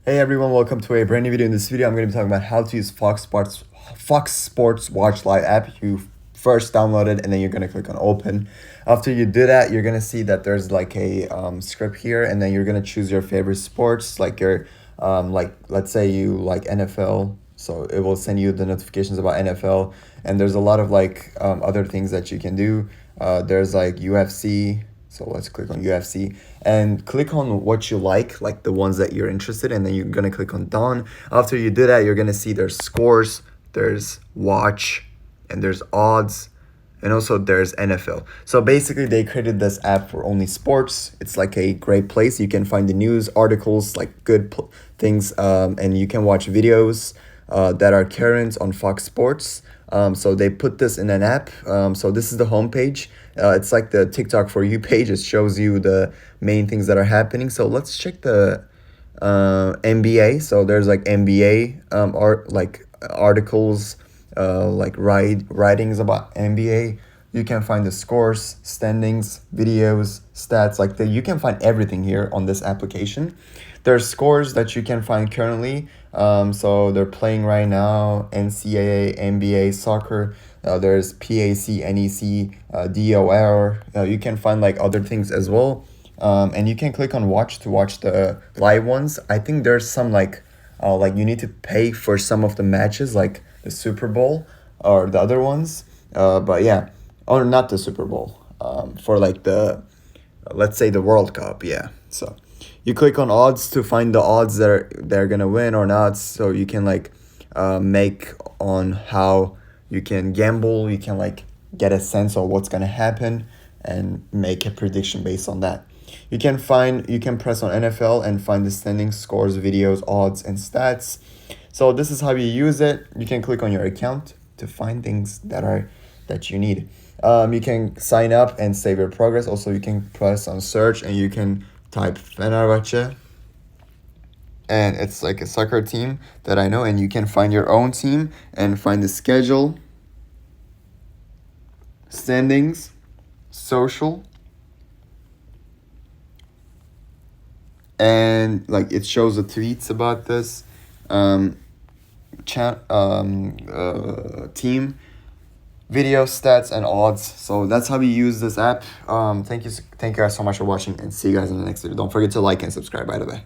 Hey everyone, welcome to a brand new video. In this video, I'm going to be talking about how to use Fox Sports Watch Live app. You first download it and then you're going to click on open. After you do that, you're going to see that there's like a script here, and then you're going to choose your favorite sports, like your like let's say you like NFL, so it will send you the notifications about NFL, and there's a lot of like other things that you can do. There's like UFC. So let's click on UFC and click on what you like the ones that you're interested in, and then you're gonna click on done. After you do that, you're gonna see there's scores, there's watch, and there's odds, and also there's NFL. So basically, they created this app for only sports. It's like a great place. You can find the news, articles, like things, and you can watch videos that are current on Fox Sports. So they put this in an app. So this is the homepage. It's like the TikTok for you page. It shows you the main things that are happening. So let's check the NBA. So there's like NBA articles, like writings about NBA. You can find the scores, standings, videos, stats. You can find everything here on this application. There's scores that you can find currently. So they're playing right now NCAA, NBA, soccer. There's PAC, NEC, DOR. You can find like other things as well. And you can click on watch to watch the live ones. I think there's some like you need to pay for some of the matches, like the Super Bowl or the other ones. But yeah, or not the Super Bowl. For like the let's say the World Cup. Yeah. So you click on odds to find the odds that they're gonna win or not. So you can make on how you can gamble. You can like get a sense of what's gonna happen and make a prediction based on that. You can press on NFL and find the standings, scores, videos, odds, and stats. So this is how you use it. You can click on your account to find things that you need. You can sign up and save your progress. Also, you can press on search and you can type Fenerbahce, and it's like a soccer team that I know, and you can find your own team and find the schedule, standings, social, and like it shows the tweets about this team, video stats, and odds. So that's how we use this app. Thank you guys so much for watching, and see you guys in the next video. Don't forget to like and subscribe, by the way.